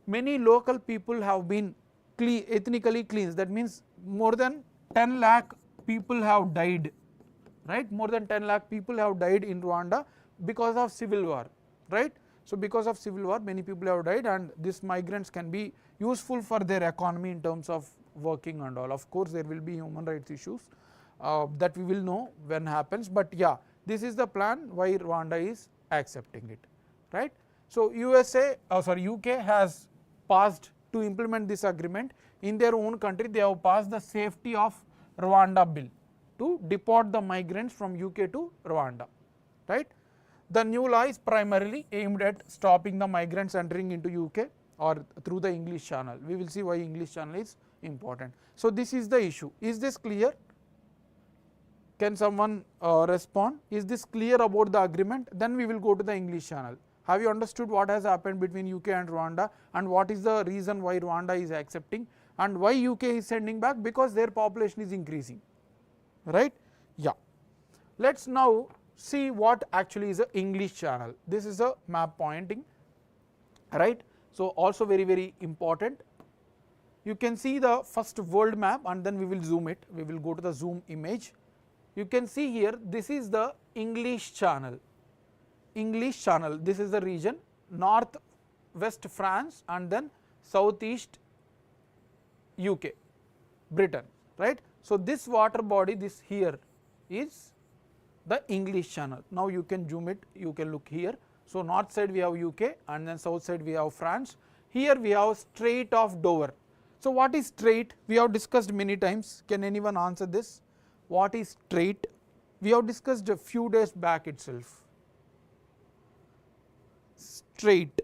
many local people have been ethnically cleansed. That means more than 10 lakh people have died, right. More than 10 lakh people have died in Rwanda because of civil war, right. So because of civil war, many people have died, and these migrants can be useful for their economy in terms of working and all. Of course, there will be human rights issues that we will know when happens, but yeah, this is the plan why Rwanda is accepting it, right. So UK has passed to implement this agreement in their own country. They have passed the Safety of Rwanda bill to deport the migrants from UK to Rwanda, right. The new law is primarily aimed at stopping the migrants entering into UK or through the English Channel. We will see why English Channel is important. So this is the issue. Is this clear? Can someone respond? Is this clear about the agreement? Then we will go to the English Channel. Have you understood what has happened between UK and Rwanda, and what is the reason why Rwanda is accepting, and why UK is sending back? Because their population is increasing, right. Yeah. Let us now see what actually is the English Channel. This is a map pointing, right. So also very, very important. You can see the first world map, and then we will zoom it. We will go to the zoom image. You can see here, this is the English Channel. English Channel, this is the region, north west France and then southeast UK, Britain, right. So this water body, this here is the English Channel. Now you can zoom it, you can look here. So north side we have UK, and then south side we have France. Here we have Strait of Dover. So what is strait? We have discussed many times. Can anyone answer this? What is strait? we have discussed a few days back itself. Strait,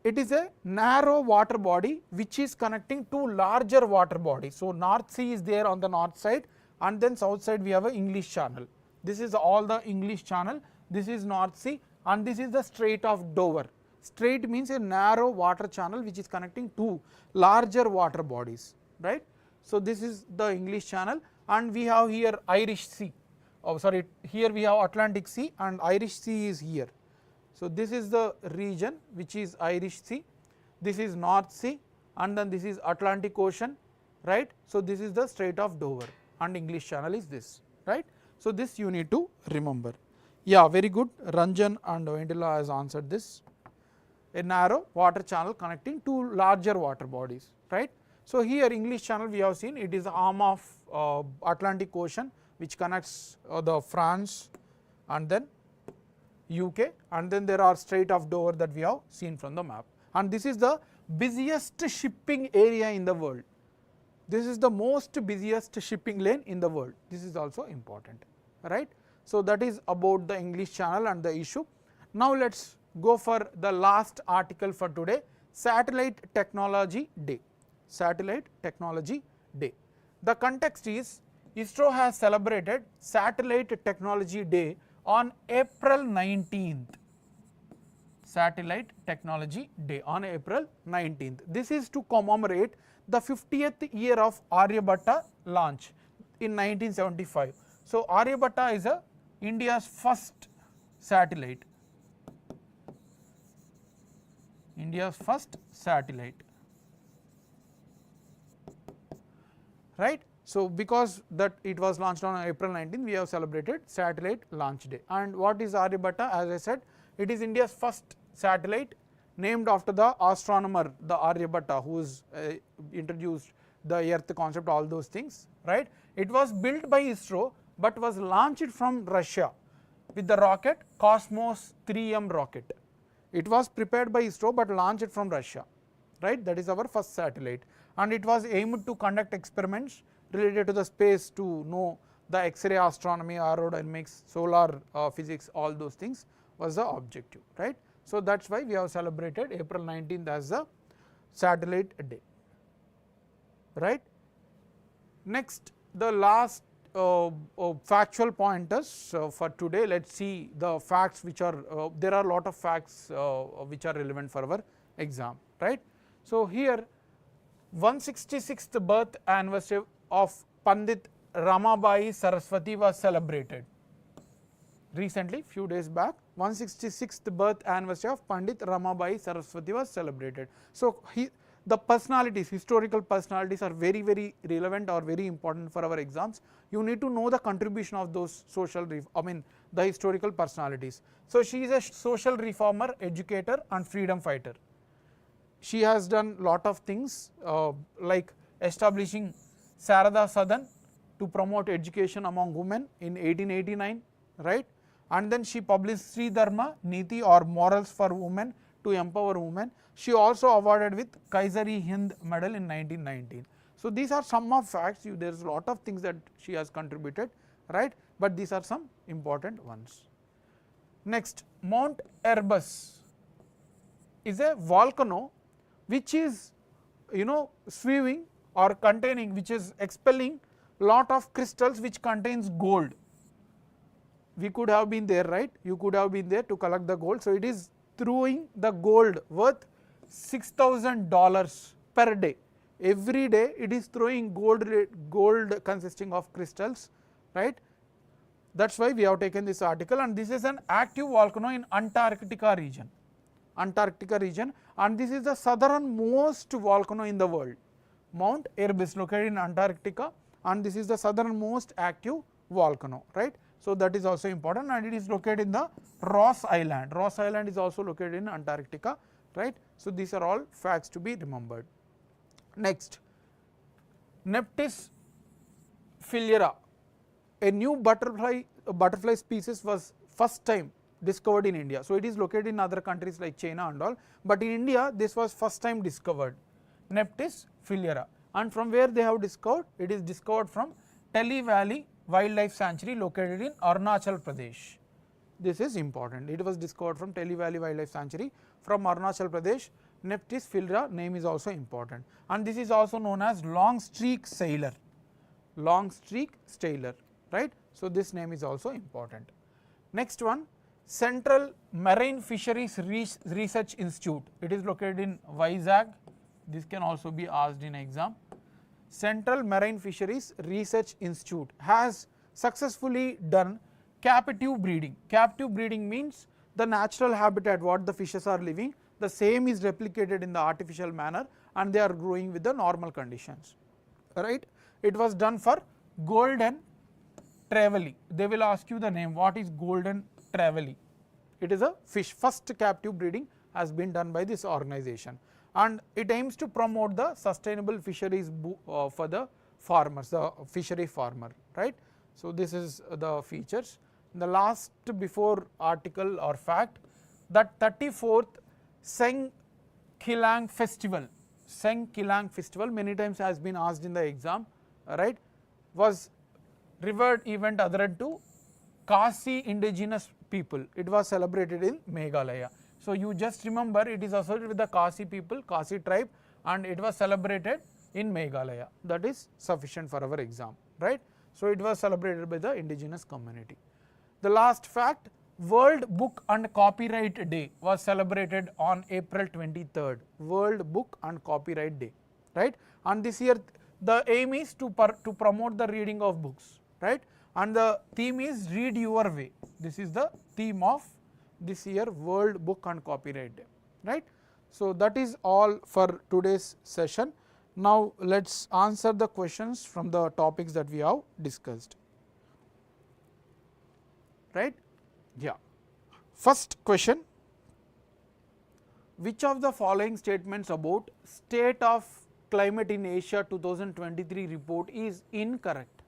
it is a narrow water body which is connecting two larger water bodies. So, North Sea is there on the north side, and then south side we have a English Channel. This is all the English Channel, this is North Sea, and this is the Strait of Dover. Strait means a narrow water channel which is connecting two larger water bodies, right. So, this is the English Channel, and we have here Irish Sea, oh sorry, here we have Atlantic Sea and Irish Sea is here. So, this is the region which is Irish Sea, this is North Sea, and then this is Atlantic Ocean, right. So, this is the Strait of Dover and English Channel is this, right. So, this you need to remember. Yeah, very good, Ranjan and Vendila has answered this, a narrow water channel connecting two larger water bodies, right. So, here English Channel we have seen, it is the arm of Atlantic Ocean which connects the France and then UK, and then there are Strait of Dover that we have seen from the map, and this is the busiest shipping area in the world. This is the most busiest shipping lane in the world, this is also important, right. So, that is about the English Channel and the issue. Now, let us go for the last article for today, Satellite Technology Day. Satellite Technology Day. The context is ISRO has celebrated Satellite Technology Day on April 19th, Satellite Technology Day on April 19th. This is to commemorate the 50th year of Aryabhatta launch in 1975. So, Aryabhatta is India's first satellite, India's first satellite, right. So, because that it was launched on April 19, we have celebrated Satellite Launch Day. And what is Aryabhatta? As I said, it is India's first satellite named after the astronomer, the Aryabhatta, who is introduced the earth concept, all those things, right. It was built by ISRO, but was launched from Russia with the rocket Cosmos 3M rocket. It was prepared by ISRO, but launched from Russia, right. That is our first satellite, and it was aimed to conduct experiments related to the space to know the X-ray astronomy, aerodynamics, solar physics, all those things was the objective, right. So, that is why we have celebrated April 19th as the Satellite Day, right. Next, the last factual pointers for today. Let us see the facts which are, there are a lot of facts which are relevant for our exam, right. So, here 166th birth anniversary of Pandit Ramabai Saraswati was celebrated recently, few days back. 166th birth anniversary of Pandit Ramabai Saraswati was celebrated. So, the personalities, historical personalities are very, very relevant or very important for our exams. You need to know the contribution of those social, the historical personalities. So, she is a social reformer, educator and freedom fighter. She has done lot of things like establishing Sarada Sadan to promote education among women in 1889, right. And then she published Sri Dharma Niti or Morals for Women to empower women. She also awarded with Kaisar-i-Hind medal in 1919. So, these are some of facts, there is a lot of things that she has contributed, right, but these are some important ones. Next, Mount Erebus is a volcano which is swimming or containing, which is expelling lot of crystals which contains gold. We could have been there, right, you could have been there to collect the gold. So, it is throwing the gold worth $6,000 per day. Every day it is throwing gold consisting of crystals, right. That is why we have taken this article, and this is an active volcano in Antarctica region, and this is the southernmost volcano in the world. Mount Erebus located in Antarctica, and this is the southernmost active volcano, right. So, that is also important, and it is located in the Ross Island. Ross Island is also located in Antarctica, right. So, these are all facts to be remembered. Next, Neptis filiera, a new butterfly species was first time discovered in India. So, it is located in other countries like China and all, but in India this was first time discovered, Neptis filiera. And from where they have discovered? It is discovered from Tele Valley wildlife sanctuary located in Arunachal Pradesh. This is important. It was discovered from Teli Valley Wildlife Sanctuary from Arunachal Pradesh. Neptis filra name is also important, and this is also known as long streak sailor, right. So, this name is also important. Next one, Central Marine Fisheries Research Institute, it is located in Vizag. This can also be asked in exam. Central Marine Fisheries Research Institute has successfully done captive breeding. Captive breeding means the natural habitat what the fishes are living, the same is replicated in the artificial manner and they are growing with the normal conditions, right. It was done for golden trevally. They will ask you the name, what is golden trevally? It is a fish. First captive breeding has been done by this organization, and it aims to promote the sustainable fisheries for the farmers, the fishery farmer, right. So, this is the features. The last before article or fact, that 34th Seng Kilang festival, many times has been asked in the exam, right, was revered event adherent to Kasi indigenous people. It was celebrated in Meghalaya. So, you just remember it is associated with the Kasi people, Kasi tribe, and it was celebrated in Meghalaya. That is sufficient for our exam, right. So, it was celebrated by the indigenous community. The last fact, World Book and Copyright Day was celebrated on April 23rd, World Book and Copyright Day, right. And this year the aim is to promote the reading of books, right, and the theme is read your way. This is the theme of this year, World Book and Copyright Day, right. So, that is all for today's session. Now, let us answer the questions from the topics that we have discussed, right. Yeah. First question, which of the following statements about state of climate in Asia 2023 report is incorrect?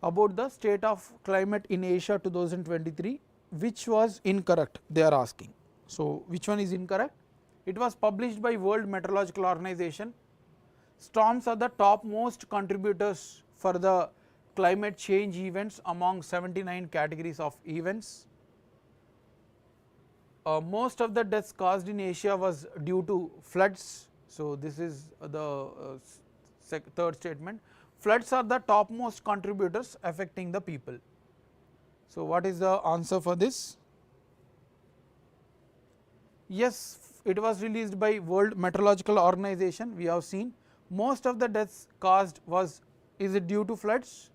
About the state of climate in Asia 2023, which was incorrect, they are asking. So, which one is incorrect? It was published by World Meteorological Organization. Storms are the topmost contributors for the climate change events among 79 categories of events. Most of the deaths caused in Asia was due to floods. So, this is the third statement. Floods are the topmost contributors affecting the people. So, what is the answer for this? Yes, it was released by World Meteorological Organization. We have seen most of the deaths caused is it due to floods?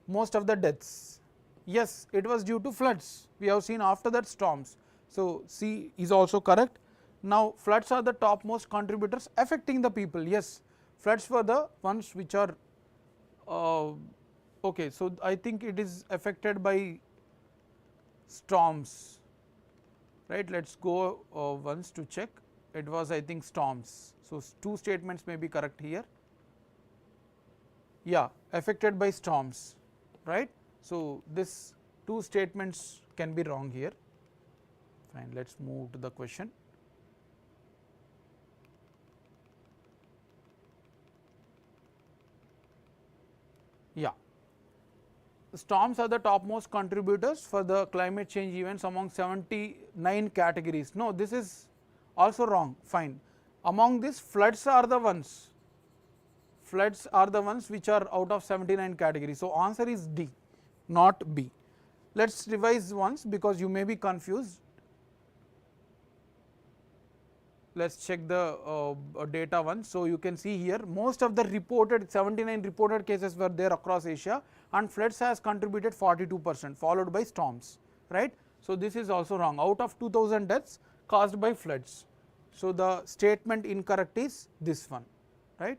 Most of the deaths, yes, it was due to floods. We have seen after that storms. So, C is also correct. Now, floods are the topmost contributors affecting the people. Yes, floods were the ones which are okay. So, I think it is affected by storms, right. Let us go once to check. It was, I think, storms. So, two statements may be correct here. Yeah, affected by storms, right. So, this two statements can be wrong here. Fine, let us move to the question. Yeah, storms are the topmost contributors for the climate change events among 79 categories. No, this is also wrong. Fine. Among this, floods are the ones. Floods are the ones which are out of 79 categories. So, answer is D, not B. Let us revise once because you may be confused. Let us check the data once. So, you can see here most of the reported 79 reported cases were there across Asia, and floods has contributed 42%, followed by storms, right. So, this is also wrong. Out of 2000 deaths caused by floods. So, the statement incorrect is this one, right.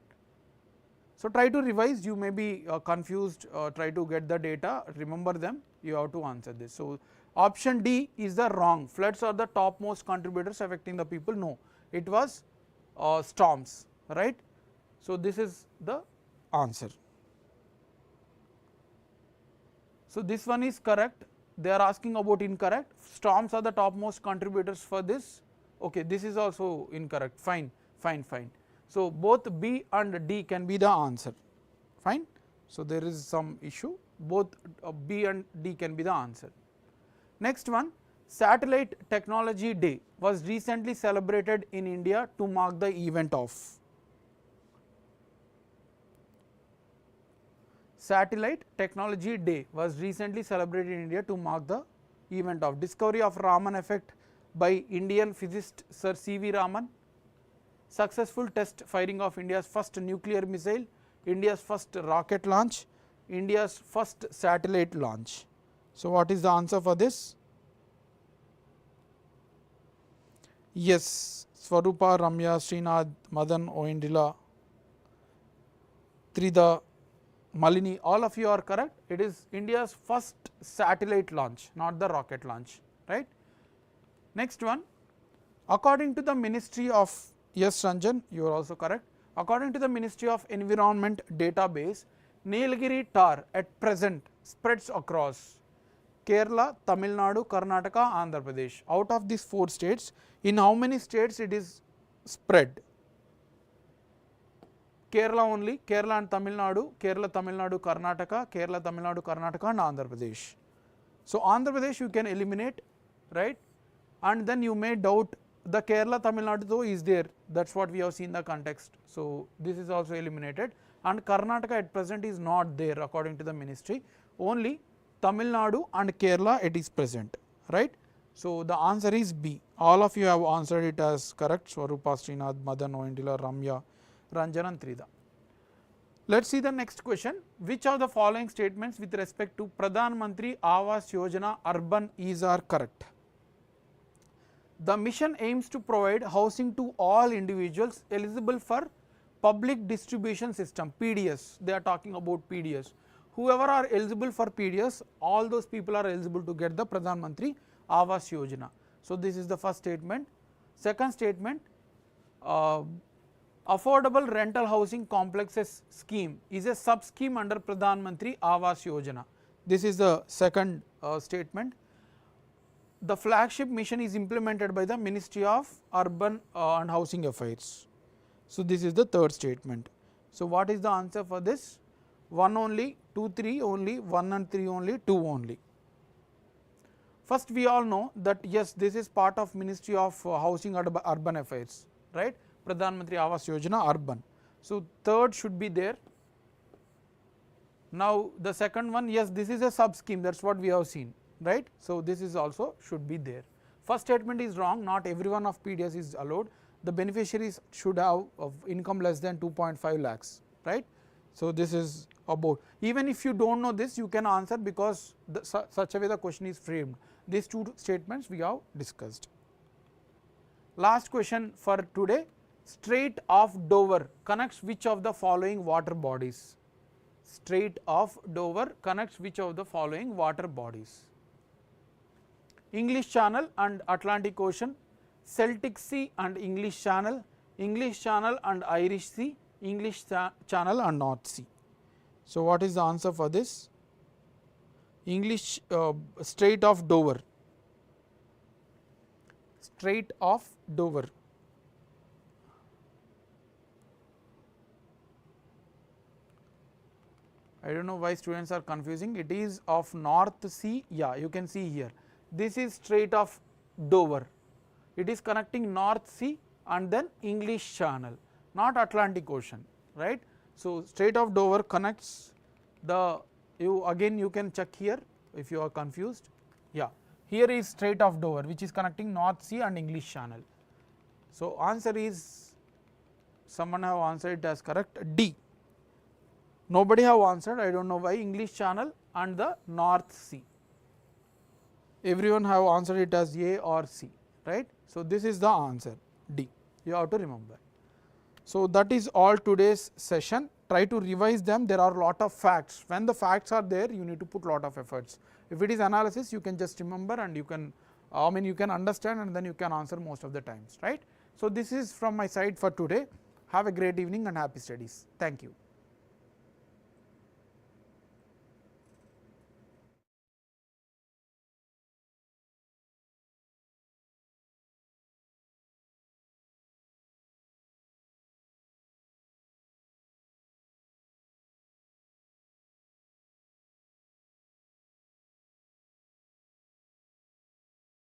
So, try to revise, you may be confused, try to get the data, remember them, you have to answer this. So, option D is the wrong. Floods are the topmost contributors affecting the people. No, it was storms, right. So, this is the answer. So, this one is correct, they are asking about incorrect. Storms are the topmost contributors for this. Okay, this is also incorrect. Fine, fine, fine. So, both B and D can be the answer. Fine. So, there is some issue, both B and D can be the answer. Next one, Satellite Technology Day was recently celebrated in India to mark the event of. Satellite Technology Day was recently celebrated in India to mark the event of discovery of Raman effect by Indian physicist Sir C.V. Raman, successful test firing of India's first nuclear missile, India's first rocket launch, India's first satellite launch. So, what is the answer for this? Yes, Swarupa, Ramya, Srinath, Madan, Oindila, Trida, Malini, all of you are correct. It is India's first satellite launch, not the rocket launch, right. Next one, according to the Ministry of, yes Ranjan, you are also correct. According to the Ministry of Environment database, Nilgiri tar at present spreads across Kerala, Tamil Nadu, Karnataka, Andhra Pradesh. Out of these 4 states, in how many states it is spread? Kerala only, Kerala and Tamil Nadu, Kerala, Tamil Nadu, Karnataka, Kerala, Tamil Nadu, Karnataka and Andhra Pradesh. So, Andhra Pradesh you can eliminate, right, and then you may doubt the Kerala, Tamil Nadu though is there, that is what we have seen the context. So, this is also eliminated, and Karnataka at present is not there according to the ministry, only Tamil Nadu and Kerala it is present, right. So, the answer is B. All of you have answered it as correct, Swarupa, Srinath, Madan, Oindila, Ramya, Ranjan and Trida. Let us see the next question. Which of the following statements with respect to Pradhan Mantri Awas Yojana Urban are correct? The mission aims to provide housing to all individuals eligible for public distribution system, PDS, they are talking about PDS. Whoever are eligible for PDS, all those people are eligible to get the Pradhan Mantri Awas Yojana. So, this is the first statement. Second statement, affordable rental housing complexes scheme is a sub scheme under Pradhan Mantri Awas Yojana. This is the second statement. The flagship mission is implemented by the Ministry of Urban and Housing Affairs. So, this is the third statement. So, what is the answer for this? 1 only, 2, 3 only, 1 and 3 only, 2 only. First, we all know that yes, this is part of Ministry of Housing and Urban Affairs, right, Pradhan Mantri Awas Yojana Urban. So, third should be there. Now, the second one, yes, this is a sub scheme, that is what we have seen, right. So, this is also should be there. First statement is wrong, not everyone of PDS is allowed, the beneficiaries should have of income less than 2.5 lakhs, right. So, this is about, even if you do not know this, you can answer because such a way the question is framed. These 2 statements we have discussed. Last question for today, Strait of Dover connects which of the following water bodies? Strait of Dover connects which of the following water bodies? English Channel and Atlantic Ocean, Celtic Sea and English Channel, English Channel and Irish Sea, English Channel and North Sea. So, what is the answer for this? English Strait of Dover. Strait of Dover. I do not know why students are confusing, it is of North Sea, yeah, you can see here. This is Strait of Dover, it is connecting North Sea and then English Channel, not Atlantic Ocean, right. So, Strait of Dover connects the, you can check here if you are confused, yeah, here is Strait of Dover which is connecting North Sea and English Channel. So, answer is, someone have answered it as correct, D. Nobody have answered, I do not know why, English Channel and the North Sea. Everyone have answered it as A or C, right. So, this is the answer, D, you have to remember. So, that is all today's session. Try to revise them, there are lot of facts. When the facts are there, you need to put lot of efforts. If it is analysis, you can just remember and you can, you can understand and then you can answer most of the times, right. So, this is from my side for today. Have a great evening and happy studies. Thank you.